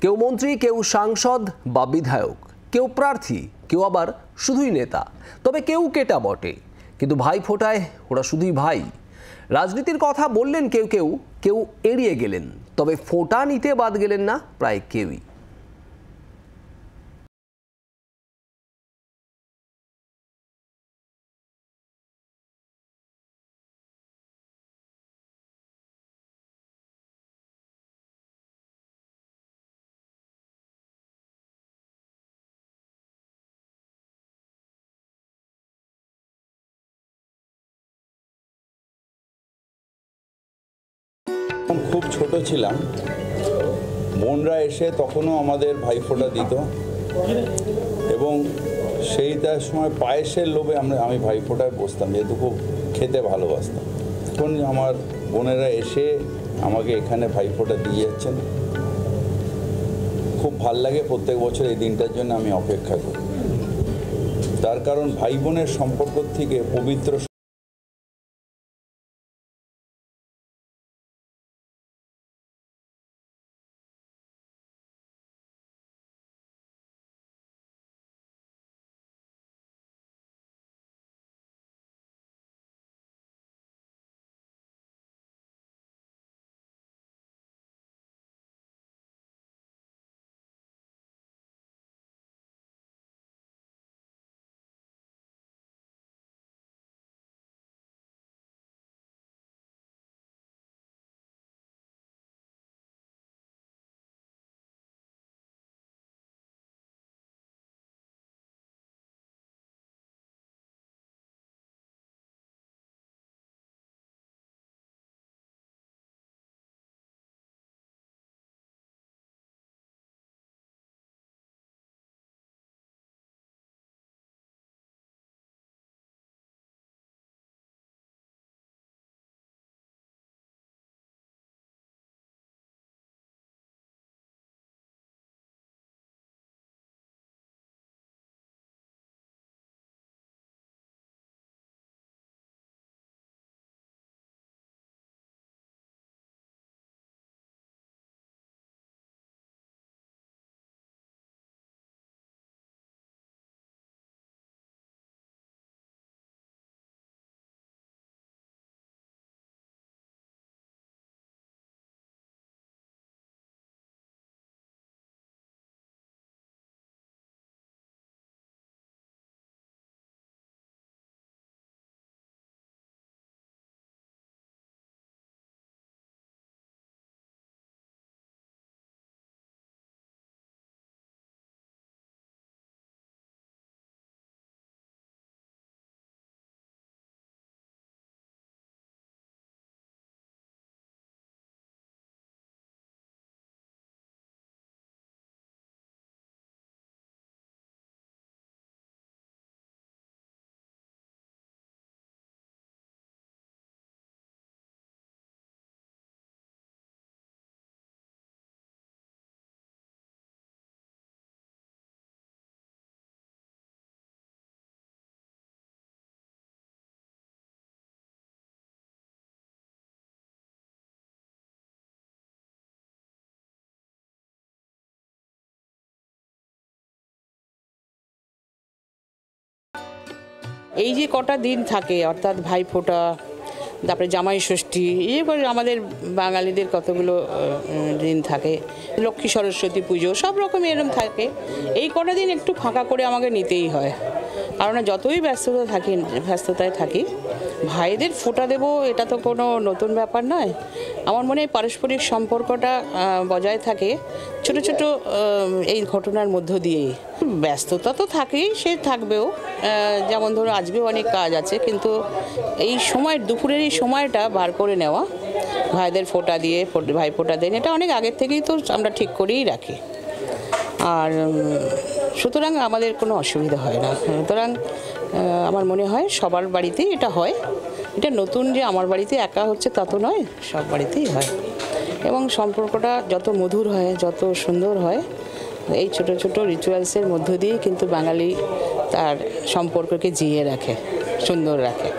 কেউ মন্ত্রী, কেউ সাংসদ বা বিধায়ক, কেউ প্রার্থী, কেউ আবার শুধুই নেতা, তবে কেউ কেটা বটে। কিন্তু ভাই ফোঁটায় ওরা শুধুই ভাই। রাজনীতির কথা বললেন কেউ কেউ, কেউ এড়িয়ে গেলেন, তবে ফোঁটা নিতে বাদ গেলেন না প্রায় কেউই। খুব ছোট ছিলাম, বোনরা এসে তখনও আমাদের ভাইফোঁটা দিত এবং সেইটার সময় পায়েসের লোভে আমি ভাইফোঁটায় বসতাম, যেহেতু খুব খেতে ভালোবাসতাম। এখন আমার বোনেরা এসে আমাকে এখানে ভাইফোঁটা দিয়ে যাচ্ছেন, খুব ভাল লাগে। প্রত্যেক বছর এই দিনটার জন্য আমি অপেক্ষা করি, তার কারণ ভাই বোনের সম্পর্ক থেকে পবিত্র এই যে কটা দিন থাকে, অর্থাৎ ভাইফোঁটা, তারপরে জামাই ষষ্ঠী, এরপরে আমাদের বাঙালিদের কতগুলো দিন থাকে, লক্ষ্মী সরস্বতী পুজো, সব রকম এরকম থাকে। এই কটা দিন একটু ফাঁকা করে আমাকে নিতেই হয়, কারণ যতই ব্যস্ততায় থাকি ভাইদের ফোঁটা দেবো, এটা তো কোনো নতুন ব্যাপার নয়। আমার মনে হয় পারস্পরিক সম্পর্কটা বজায় থাকে ছোট ছোট এই ঘটনার মধ্য দিয়েই। ব্যস্ততা তো থাকেই, সে থাকবেও, যেমন ধরো আজকেও অনেক কাজ আছে, কিন্তু এই সময় দুপুরের এই সময়টা বার করে নেওয়া, ভাইদের ফোঁটা দিয়ে ভাই ফোঁটা দেন, এটা অনেক আগের থেকেই তো আমরা ঠিক করেই রাখি। আর সুতরাং আমাদের কোনো অসুবিধা হয় না। সুতরাং আমার মনে হয় সবার বাড়িতেই এটা হয়। এটা নতুন যে আমার বাড়িতে একা হচ্ছে তা তো নয়, সব বাড়িতেই হয়। এবং সম্পর্কটা যত মধুর হয়, যত সুন্দর হয়, এই ছোট ছোট রিচুয়ালসের মধ্য দিয়েই কিন্তু বাঙালি তার সম্পর্ককে জিইয়ে রাখে, সুন্দর রাখে।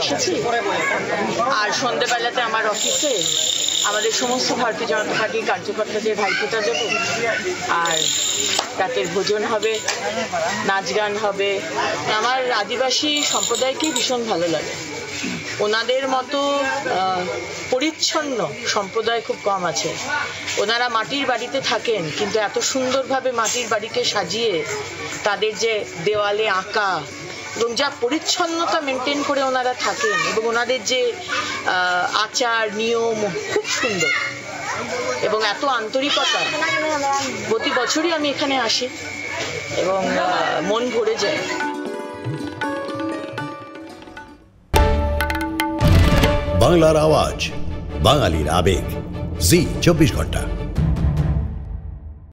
এসেছি। আর সন্ধ্যেবেলাতে আমার অফিসে আমাদের সমস্ত ভারতীয় জনতা পার্টির কার্যকর্তাদের ভাইফোঁটা দেবো, আর রাতের ভোজন হবে, নাচ গান হবে। আমার আদিবাসী সম্প্রদায়কে ভীষণ ভালো লাগে। ওনাদের মতো পরিচ্ছন্ন সম্প্রদায় খুব কম আছে। ওনারা মাটির বাড়িতে থাকেন, কিন্তু এত সুন্দরভাবে মাটির বাড়িকে সাজিয়ে তাদের যে দেওয়ালে আঁকা এবং যা পরিচ্ছন্নতা মেনটেন করে ওনারা থাকেন, এবং ওনাদের যে আচার নিয়ম খুব সুন্দর এবং এত আন্তরিকতা। প্রতি বছরই আমি এখানে আসি এবং মন ভরে যায়। বাংলার আওয়াজ, বাঙালির আবেগ, জি 24 ঘন্টা।